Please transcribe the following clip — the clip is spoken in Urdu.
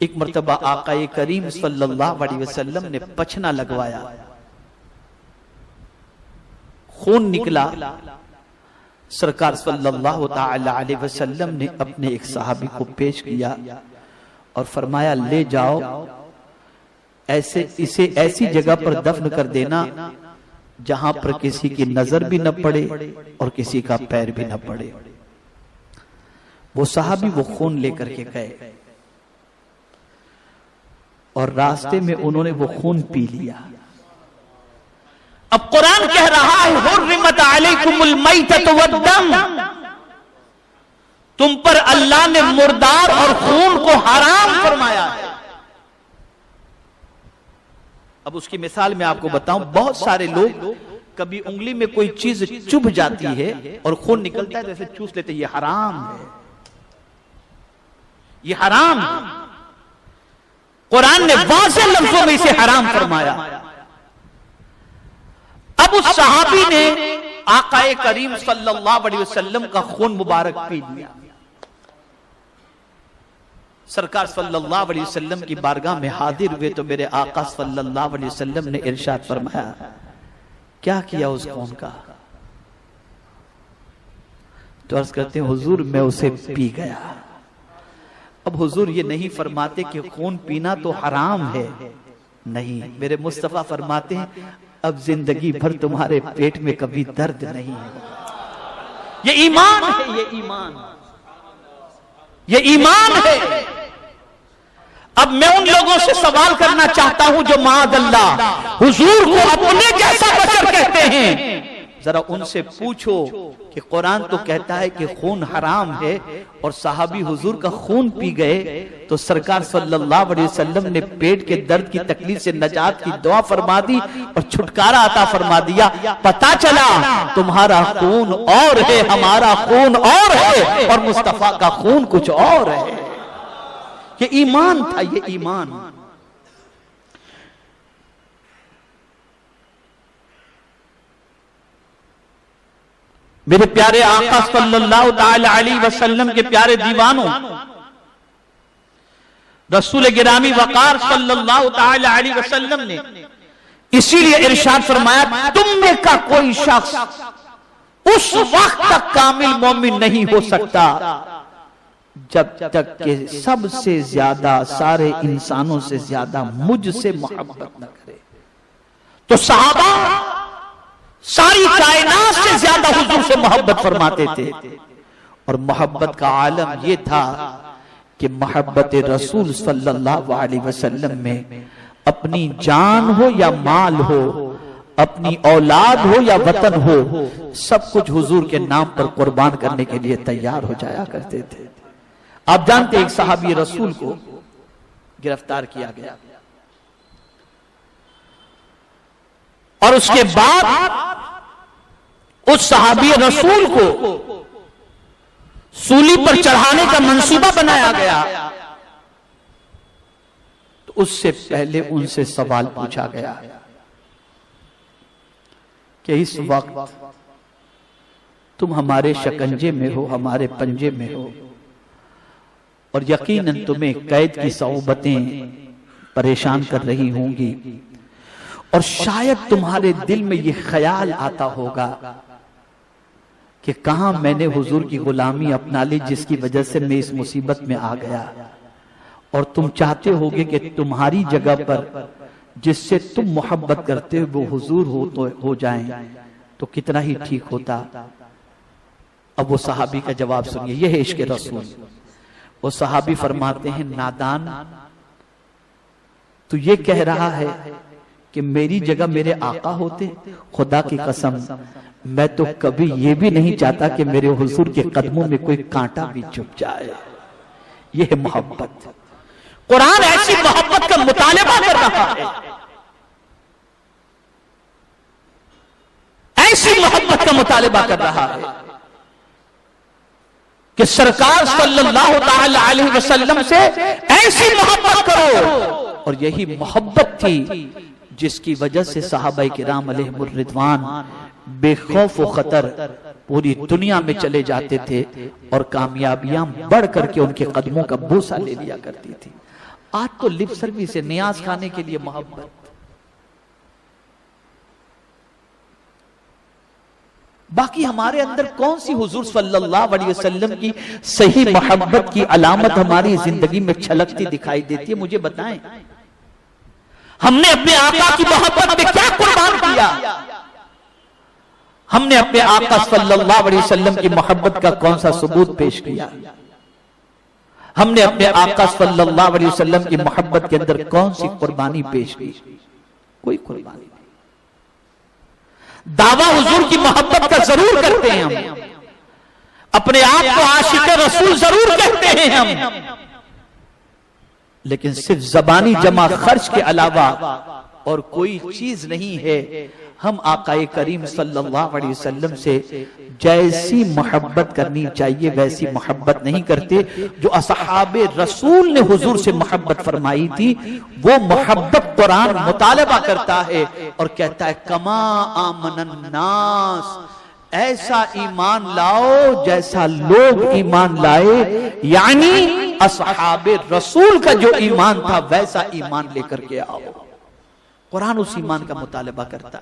ایک مرتبہ آقا کریم صلی اللہ علیہ وسلم نے پچھنا لگوایا، خون نکلا. سرکار صلی اللہ تعالی علیہ وسلم نے اپنے ایک صحابی کو پیش کیا اور فرمایا لے جاؤ، اسے ایسی جگہ پر دفن کر دینا جہاں پر کسی کی نظر بھی نہ پڑے اور کسی کا پیر بھی نہ پڑے. وہ صحابی وہ خون لے کر کے گئے اور راستے میں انہوں نے وہ خون پی لیا. اب قرآن کہہ رہا ہے حرمت علیکم المیتۃ والدم، تم پر اللہ نے مردار اور خون کو حرام فرمایا ہے. اب اس کی مثال میں آپ کو بتاؤں، بہت سارے لوگ کبھی انگلی میں کوئی چیز چبھ جاتی ہے اور خون نکلتا ہے تو ایسے چوس لیتے، یہ حرام ہے، یہ حرام ہے. قرآن نے واضح لفظوں میں اسے حرام فرمایا. اب اس صحابی نے آقا کریم صلی اللہ علیہ وسلم کا خون مبارک پی لیا. سرکار صلی اللہ علیہ وسلم کی بارگاہ میں حاضر ہوئے تو میرے آقا صلی اللہ علیہ وسلم نے ارشاد فرمایا کیا کیا اس خون کا؟ تو عرض کرتے ہیں حضور میں اسے پی گیا. اب حضور یہ نہیں فرماتے کہ خون پینا تو حرام ہے، نہیں، میرے مصطفیٰ فرماتے ہیں اب زندگی بھر تمہارے پیٹ میں کبھی درد نہیں ہے. یہ ایمان ہے، یہ ایمان، یہ ایمان ہے. اب میں ان لوگوں سے سوال کرنا چاہتا ہوں جو معاذ اللہ حضور کو اپنے جیسا بشر کہتے ہیں، ذرا ان سے پوچھو کہ قرآن تو کہتا ہے کہ خون حرام ہے اور صحابی حضور کا خون پی گئے تو سرکار صلی اللہ علیہ وسلم نے پیٹ کے درد کی تکلیف سے نجات کی دعا فرما دی اور چھٹکارا عطا فرما دیا. پتا چلا تمہارا خون اور ہے، ہمارا خون اور ہے، اور مصطفیٰ کا خون کچھ اور ہے. یہ ایمان تھا، یہ ایمان. میرے پیارے آقا صلی اللہ تعالی علیہ وسلم کے پیارے دیوانوں، رسول گرامی وقار صلی اللہ تعالی علیہ وسلم نے اسی لیے ارشاد فرمایا تم میں کا کوئی شخص اس وقت تک کامل مومن نہیں ہو سکتا جب تک کہ سب سے زیادہ، سارے انسانوں سے زیادہ مجھ سے محبت نہ کرے. تو صحابہ ساری کائنات سے زیادہ حضور سے محبت فرماتے تھے، اور محبت کا عالم یہ تھا کہ محبت رسول صلی اللہ علیہ وسلم میں اپنی جان ہو یا مال ہو، اپنی اولاد ہو یا وطن ہو، سب کچھ حضور کے نام پر قربان کرنے کے لیے تیار ہو جایا کرتے تھے. آپ جانتے ایک صحابی رسول کو گرفتار کیا گیا اور اس کے بعد اس صحابی رسول کو سولی پر چڑھانے کا منصوبہ بنایا گیا. تو اس سے پہلے ان سے سوال پوچھا گیا کہ اس وقت تم ہمارے شکنجے میں ہو، ہمارے پنجے میں ہو، اور یقیناً تمہیں قید کی صعوبتیں پریشان کر رہی ہوں گی، اور شاید تمہارے دل میں یہ خیال آتا ہوگا کہ کہاں میں نے حضور کی غلامی اپنا لی جس کی وجہ سے میں اس مصیبت میں آ گیا، اور تم چاہتے ہوگے کہ تمہاری جگہ پر جس سے تم محبت کرتے ہو وہ حضور ہو جائیں تو کتنا ہی ٹھیک ہوتا. اب وہ صحابی کا جواب سنیے، یہ ہے عشق رسول. وہ صحابی فرماتے ہیں نادان، تو یہ کہہ رہا ہے کہ میری جگہ میرے آقا ہوتے؟ خدا کی قسم میں تو کبھی یہ بھی نہیں چاہتا کہ میرے حضور کے قدموں میں کوئی کانٹا بھی چھپ جائے. یہ ہے محبت. قرآن ایسی محبت کا مطالبہ کر رہا ہے، ایسی محبت کا مطالبہ کر رہا ہے کہ سرکار صلی اللہ تعالی علیہ وسلم سے ایسی محبت کرو. اور یہی محبت تھی جس کی وجہ سے صحابہ کرام علیہم الرضوان بے خوف و خطر پوری دنیا میں چلے جاتے تھے اور کامیابیاں بڑھ کر کے ان کے قدموں کا بوسہ لے لیا کرتی تھی. آج تو لپ سروس ہے، نیاز کھانے کے لیے محبت۔ باقی ہمارے اندر کون سی حضور صلی اللہ علیہ وسلم کی صحیح محبت کی علامت ہماری زندگی میں چھلکتی دکھائی دیتی ہے؟ مجھے بتائیں، ہم نے اپنے آقا کی محبت میں کیا قربان کیا؟ ہم نے اپنے آقا صلی اللہ علیہ وسلم کی محبت کا کون سا ثبوت پیش کیا؟ ہم نے اپنے آقا صلی اللہ علیہ وسلم کی محبت کے اندر کون سی قربانی پیش کی؟ کوئی قربانی نہیں۔ دعویٰ حضور کی محبت کا ضرور کرتے ہیں ہم، اپنے آپ کو عاشق رسول ضرور کہتے ہیں ہم، لیکن صرف زبانی جمع خرچ کے علاوہ اور کوئی چیز نہیں ہے۔ ہم آقا کریم صلی اللہ علیہ وسلم سے جیسی محبت کرنی چاہیے ویسی محبت نہیں کرتے۔ جو اصحاب رسول نے حضور سے محبت فرمائی تھی، وہ محبت قرآن مطالبہ کرتا ہے اور کہتا ہے کما آمن الناس، ایسا ایمان لاؤ جیسا لوگ ایمان لائے، یعنی اصحاب رسول کا جو ایمان تھا ویسا ایمان لے کر کے آؤ۔ قرآن اس ایمان کا مطالبہ کرتا ہے۔